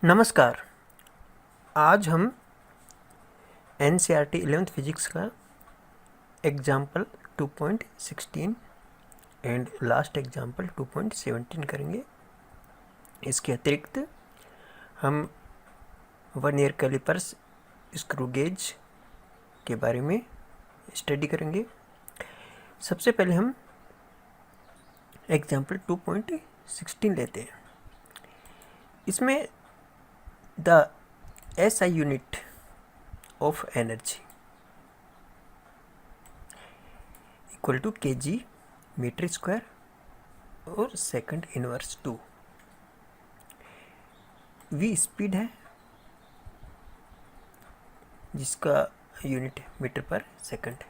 नमस्कार। आज हम NCERT 11th फिजिक्स का एग्जाम्पल 2.16 एंड लास्ट एग्जाम्पल 2.17 करेंगे। इसके अतिरिक्त हम 1 ईयर कैलिपर्स स्क्रू गेज के बारे में स्टडी करेंगे। सबसे पहले हम एग्जाम्पल 2.16 लेते हैं। इसमें the SI unit of energy equal to kg metre square और सेकंड इनवर्स 2। v स्पीड है जिसका unit metre per second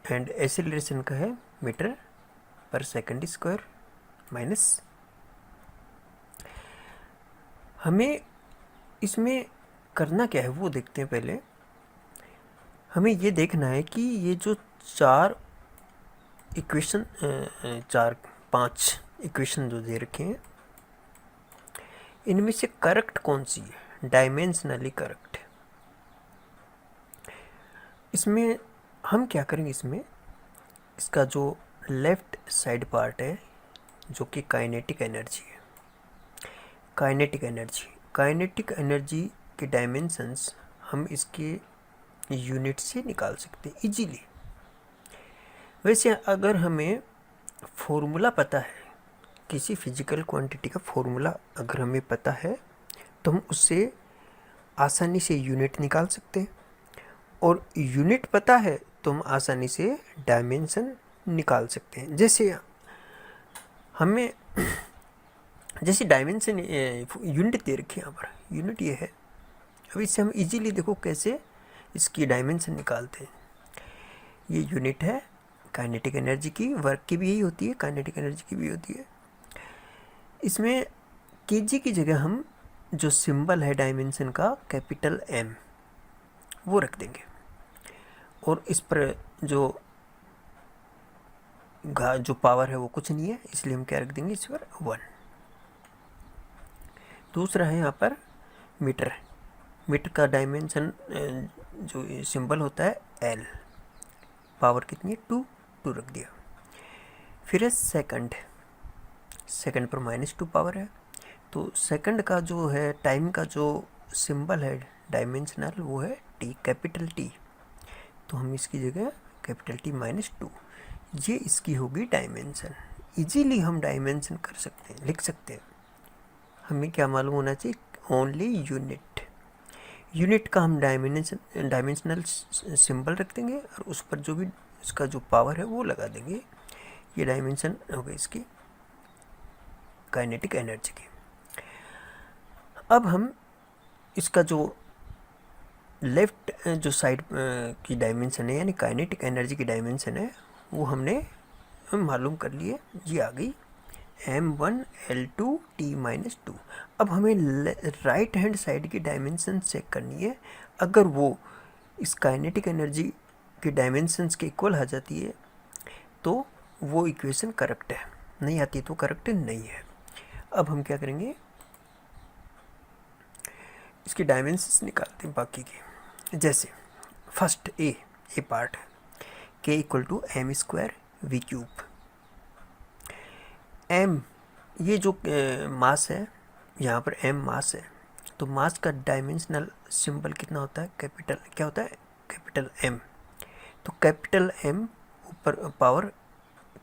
and acceleration का है metre per second square minus. हमें इसमें करना क्या है वो देखते हैं। पहले हमें ये देखना है कि ये जो चार इक्वेशन 4-5 इक्वेशन जो दे रखे हैं इनमें से करेक्ट कौन सी है, डायमेंशनली करेक्ट। इसमें हम क्या करेंगे, इसमें इसका जो लेफ्ट साइड पार्ट है जो कि काइनेटिक एनर्जी है, काइनेटिक एनर्जी के डायमेंशंस हम इसके यूनिट से निकाल सकते हैं इजीली। वैसे अगर हमें फॉर्मूला पता है, किसी फिजिकल क्वांटिटी का फॉर्मूला अगर हमें पता है तो हम उससे आसानी से यूनिट निकाल सकते हैं, और यूनिट पता है तो हम आसानी से डायमेंशन निकाल सकते हैं। जैसे डायमेंशन यूनिट दे रखी है यहाँ पर, यूनिट ये है। अब इससे हम इजीली देखो कैसे इसकी डायमेंशन निकालते हैं। ये यूनिट है काइनेटिक एनर्जी की, वर्क की भी यही होती है, काइनेटिक एनर्जी की भी होती है। इसमें केजी की जगह हम जो सिंबल है डायमेंशन का कैपिटल M वो रख देंगे, और इस पर जो पावर है वो कुछ नहीं है, इसलिए हम क्या रख देंगे इस पर 1। दूसरा है यहाँ पर मीटर का डायमेंशन जो सिंबल होता है L, पावर कितनी है 2 रख दिया। फिर है सेकंड पर -2 पावर है, तो सेकंड का जो है टाइम का जो सिंबल है डायमेंशनल वो है T, कैपिटल T, तो हम इसकी जगह कैपिटल T -2, ये इसकी होगी डायमेंशन। इजीली हम डायमेंशन कर सकते हैं, लिख सकते हैं। हमें क्या मालूम होना चाहिए, ओनली यूनिट का हम डायमेंशनल सिंबल रख देंगे, और उस पर जो भी इसका जो पावर है वो लगा देंगे। ये डायमेंशन हो गई इसकी काइनेटिक एनर्जी की। अब हम इसका जो लेफ्ट जो साइड की डायमेंशन है यानी काइनेटिक एनर्जी की डायमेंशन है वो हम मालूम कर लिए। ये आ गई M1L2 T-2। अब हमें राइट हैंड साइड की डायमेंशन चेक करनी है। अगर वो इस काइनेटिक एनर्जी की डायमेंशंस के इक्वल आ जाती है तो वो इक्वेशन करेक्ट है, नहीं आती तो करेक्ट नहीं है। अब हम क्या करेंगे, इसकी डायमेंशंस निकालते हैं बाकी की। जैसे फर्स्ट ए पार्ट है K = M² V³। M ये जो मास है, यहाँ पर M मास है, तो मास का डायमेंशनल सिंबल कितना होता है, कैपिटल M। तो कैपिटल M ऊपर पावर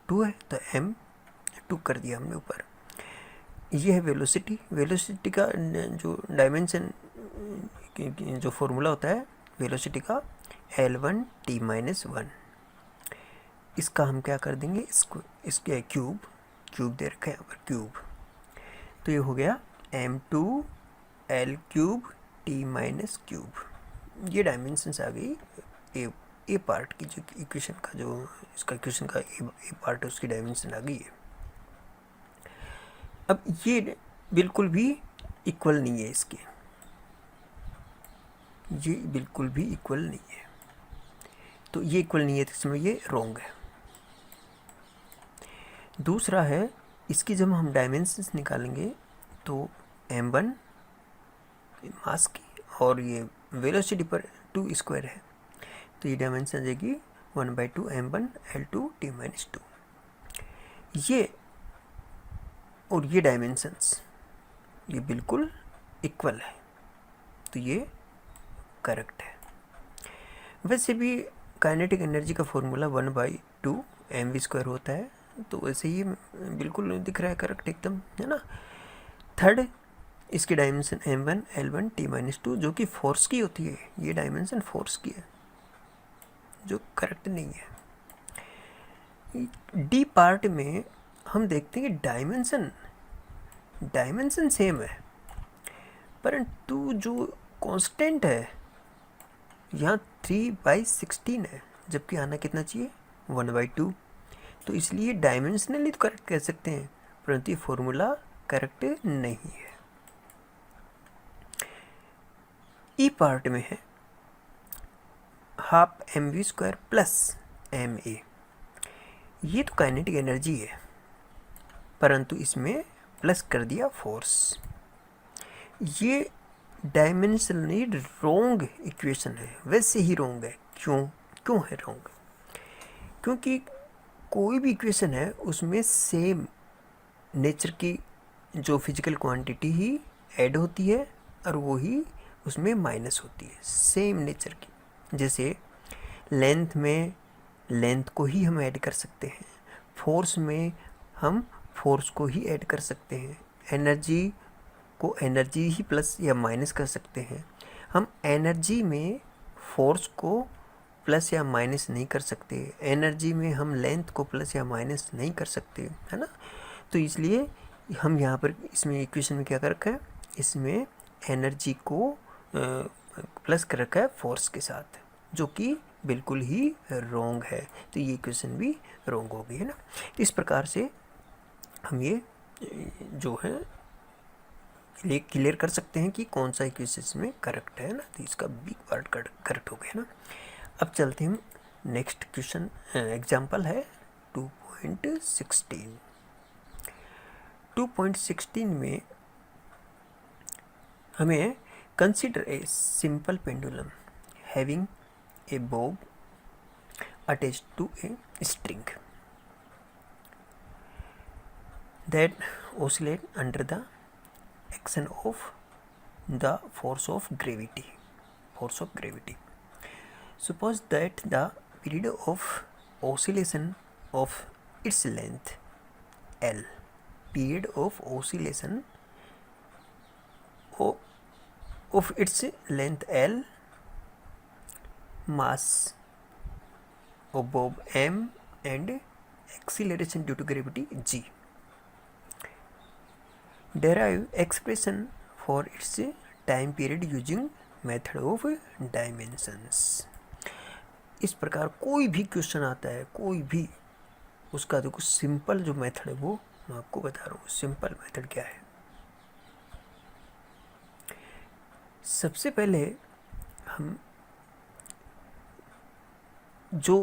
2 है तो M2 कर दिया हमने ऊपर। ये है वेलोसिटी का जो डायमेंशन जो फॉर्मूला होता है वेलोसिटी का L1 T-1। इसका हम क्या कर देंगे, इसके क्यूब दे रखा है यहाँ पर क्यूब, तो ये हो गया M2L³ T-3। ये डायमेंशंस आ गई ए पार्ट की, जो इक्वेशन का जो इसका इक्वेशन का ए पार्ट है उसकी डायमेंशन आ गई है। अब ये बिल्कुल भी इक्वल नहीं है इसके, ये बिल्कुल भी इक्वल नहीं है, तो ये इक्वल नहीं है तो इसमें ये रॉन्ग है। दूसरा है इसकी जब हम डायमेंशंस निकालेंगे तो m1 मास की, और ये वेलोसिटी पर 2 स्क्वायर है, तो ये डायमेंशन आ जाएगी 1/2 m1 L2 t-2। ये और ये डायमेंशंस ये बिल्कुल इक्वल है, तो ये करेक्ट है। वैसे भी काइनेटिक एनर्जी का फॉर्मूला 1/2 mv² होता है, तो वैसे ही बिल्कुल दिख रहा है करेक्ट एकदम, है ना। थर्ड, इसकी डायमेंशन m1 L1 t-2 जो कि फोर्स की होती है, ये डायमेंशन फोर्स की है, जो करेक्ट नहीं है। डी पार्ट में हम देखते हैं कि डायमेंशन सेम है, परंतु जो कांस्टेंट है यहाँ 3/16 है, जबकि आना कितना चाहिए 1/2। तो इसलिए डायमेंशनली तो करेक्ट कह सकते हैं, परंतु ये फॉर्मूला करेक्ट नहीं है। ई पार्ट में है 1/2 mv² प्लस ma। ये तो काइनेटिक एनर्जी है, परंतु इसमें प्लस कर दिया फोर्स। ये डायमेंशनली रॉन्ग इक्वेशन है, वैसे ही रॉन्ग है। क्यों है रॉन्ग? क्योंकि कोई भी इक्वेशन है उसमें सेम नेचर की जो फिजिकल क्वांटिटी ही ऐड होती है और वो ही उसमें माइनस होती है, सेम नेचर की। जैसे लेंथ में लेंथ को ही हम ऐड कर सकते हैं, फोर्स में हम फोर्स को ही ऐड कर सकते हैं, एनर्जी को एनर्जी ही प्लस या माइनस कर सकते हैं। हम एनर्जी में फोर्स को प्लस या माइनस नहीं कर सकते, एनर्जी में हम लेंथ को प्लस या माइनस नहीं कर सकते, है ना। तो इसलिए हम यहाँ पर इसमें इक्वेशन में क्या कर रखा है, इसमें एनर्जी को प्लस कर रखा है फोर्स के साथ, जो कि बिल्कुल ही रॉन्ग है। तो ये इक्वेशन भी रॉन्ग हो गई, है ना। तो इस प्रकार से हम ये जो है क्लियर कर सकते हैं कि कौन सा इक्वेशन में करेक्ट है ना। तो इसका बी पार्ट करेक्ट हो गया ना। अब चलते हैं हम नेक्स्ट क्वेश्चन, एग्जाम्पल है 2.16। 2.16 में हमें consider a simple pendulum having a bob attached to a string that oscillate under the action of the force of gravity. Suppose that the period of oscillation of its length L, period of oscillation of its length L, mass of bob m and acceleration due to gravity g. Derive expression for its time period using method of dimensions. इस प्रकार कोई भी question आता है, कोई भी, उसका देखो सिंपल जो मेथड है वो मैं आपको बता रहा हूँ। सिंपल मेथड क्या है? सबसे पहले हम जो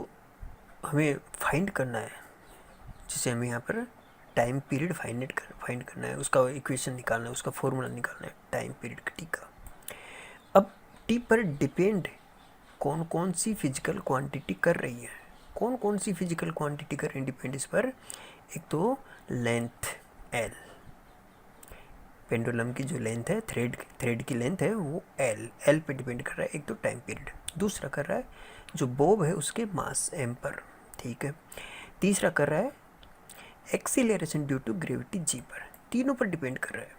हमें फाइंड करना है, जिसे हमें यहाँ पर टाइम पीरियड फाइंड करना है, उसका इक्वेशन निकालना है, उसका फॉर्मूला निकालना है टाइम पीरियड टी का। अब टी पर डिपेंड कौन कौन सी फिजिकल क्वांटिटी कर रही है, कौन कौन सी फिजिकल क्वांटिटी कर रही है डिपेंड इस पर। एक तो लेंथ एल, पेंडुलम की जो लेंथ है, थ्रेड की लेंथ है वो एल पे डिपेंड कर रहा है। एक तो टाइम पीरियड, दूसरा कर रहा है जो बोब है उसके मास एम पर, ठीक है। तीसरा कर रहा है acceleration due to gravity G पर। तीनों पर डिपेंड कर रहा है।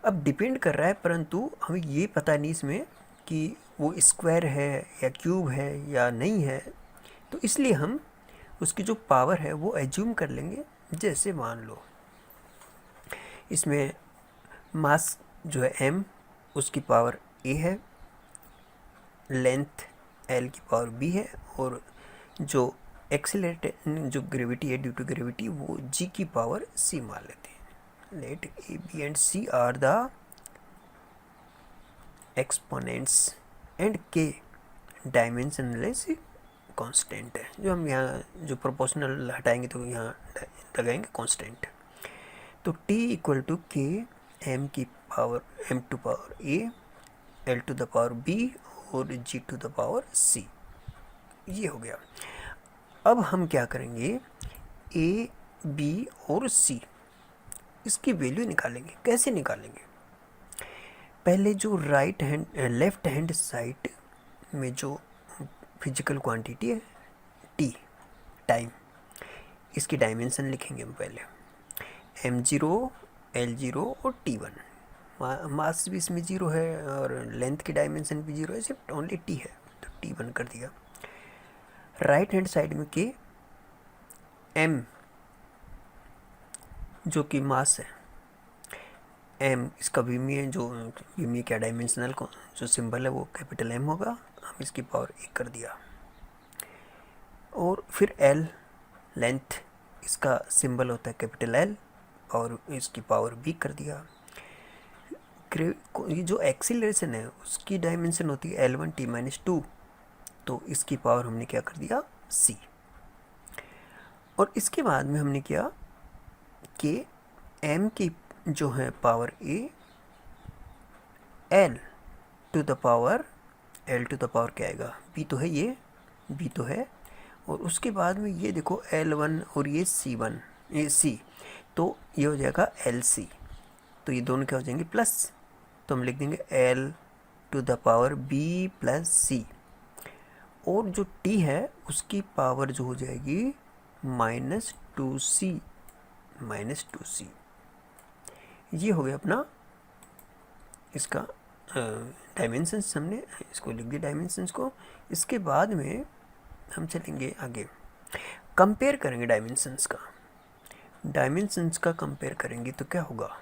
अब डिपेंड कर रहा है, परंतु हमें ये पता नहीं इसमें कि वो स्क्वायर है या क्यूब है या नहीं है, तो इसलिए हम उसकी जो पावर है वो एज्यूम कर लेंगे। जैसे मान लो इसमें मास जो है m, उसकी पावर a है, लेंथ l की पावर b है, और जो एक्सीलरेट जो ग्रेविटी है ड्यू टू ग्रेविटी वो g की पावर c मान लेते हैं। Let a b and c are the exponents and k dimensionless constant है। जो हम यहाँ जो प्रोपोर्शनल हटाएंगे तो यहाँ लगाएंगे कांस्टेंट। तो t equal to k M की power M to power A, L to the power B और G to the power C. ये हो गया। अब हम क्या करेंगे, ए बी और सी इसकी वैल्यू निकालेंगे। कैसे निकालेंगे, पहले जो right hand left hand side में जो फिजिकल क्वांटिटी है टी टाइम, इसकी डायमेंशन लिखेंगे हम पहले, m0 l0 और t1। मास भी इसमें 0 है और लेंथ की डायमेंशन भी 0 है, सिर्फ ओनली t है तो t1 कर दिया। राइट हैंड साइड में के m जो कि मास है, m इसका विमीय जो विमीय क्या डायमेंशनल को जो सिंबल है वो कैपिटल M होगा, हम इसकी पावर 1 कर दिया। और फिर l लेंथ, इसका सिंबल होता है कैपिटल L और इसकी पावर b कर दिया। ये जो एक्सीलरेशन है उसकी डायमेंशन होती है L1 t-2, तो इसकी पावर हमने क्या कर दिया c। और इसके बाद में हमने किया कि m की जो है power a, l to the power क्या आएगा, b तो है, ये b तो है, और उसके बाद में ये देखो L1 और ये C1 ये C, तो ये हो जाएगा LC, तो ये दोनों क्या हो जाएंगे प्लस, तो हम लिख देंगे L to the power B plus C। और जो T है उसकी पावर जो हो जाएगी -2C। ये हो गया अपना इसका डायमेंशंस, हमने इसको लिख दिया डायमेंशंस को। इसके बाद में हम चलेंगे आगे, कंपेयर करेंगे डायमेंशंस का कंपेयर करेंगे तो क्या होगा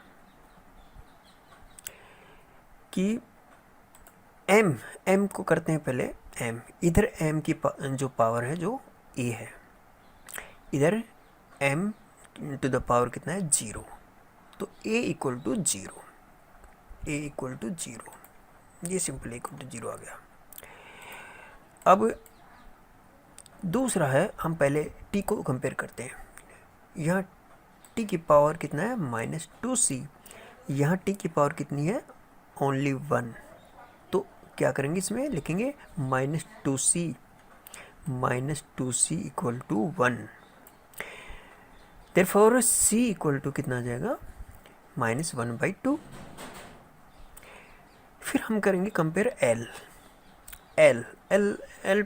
कि m को करते हैं पहले m, इधर m की जो पावर है जो a है, इधर m टू द पावर कितना है 0, तो a इक्वल टू 0, ये सिंपल इक्वल टू 0 आ गया। अब दूसरा है, हम पहले t को कंपेयर करते हैं। यहाँ t की पावर कितना है -2c, यहाँ t की पावर कितनी है ओनली 1, तो क्या करेंगे इसमें लिखेंगे -2c equal to 1। Therefore c equal to कितना आ जाएगा -1/2। फिर हम करेंगे compare l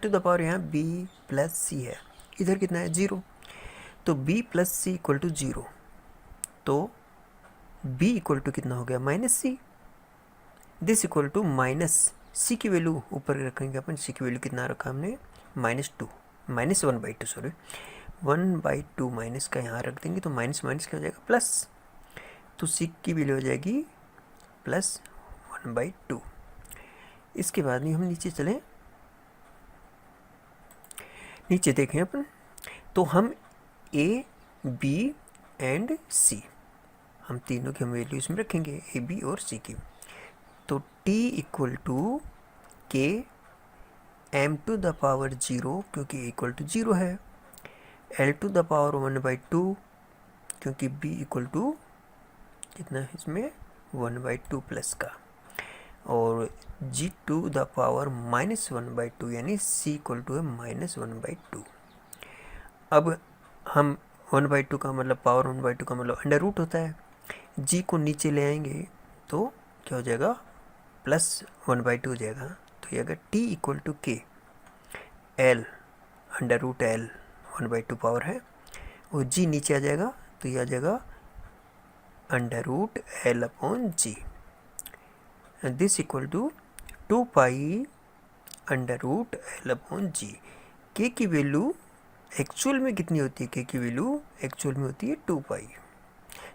to the power यहाँ b प्लस c है, इधर कितना है 0, तो b plus c equal to 0, तो b इक्वल टू कितना हो गया -c। This equal to -c की वैल्यू ऊपर रखेंगे अपन, c की वैल्यू कितना रखा हमने -1/2 सॉरी 1/2 माइनस का यहाँ रख देंगे तो माइनस क्या हो जाएगा प्लस, तो c की वैल्यू हो जाएगी +1/2। इसके बाद में हम नीचे चलें, नीचे देखें अपन, तो हम a b एंड c हम तीनों की हम वैल्यू इसमें रखेंगे, a b और c की। तो t equal to k m to the power 0 क्योंकि a इक्वल टू 0 है, l टू द पावर 1/2 क्योंकि b इक्वल टू कितना है इसमें 1/2 प्लस का, और g टू द पावर -1/2 यानी c इक्वल टू है -1/2। अब हम 1/2 का मतलब पावर 1/2 का मतलब अंडर रूट होता है, g को नीचे ले आएंगे तो क्या हो जाएगा +1/2 हो जाएगा, तो ये अगर t equal to k l under root l 1/2 power है, और g नीचे आ जाएगा तो ये आ जाएगा under root l/g, this equal to 2 pi under root l/g। k की वैल्यू एक्चुअल में कितनी होती है, k की वैल्यू एक्चुअल में होती है 2 पाई,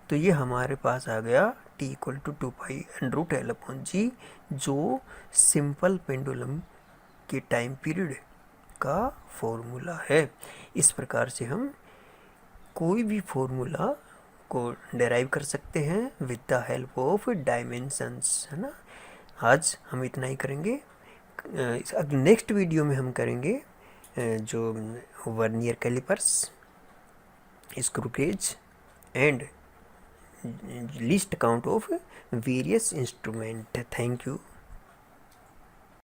तो ये हमारे पास आ गया t equal to 2 pi under root l/g, जो सिंपल पेंडुलम के टाइम पीरियड का फॉर्मूला है। इस प्रकार से हम कोई भी फॉर्मूला को डेराइव कर सकते हैं with the help of dimensions, है ना। आज हम इतना ही करेंगे, नेक्स्ट वीडियो में हम करेंगे जो vernier callipers, screw gauge and list count of various instrument. Thank you.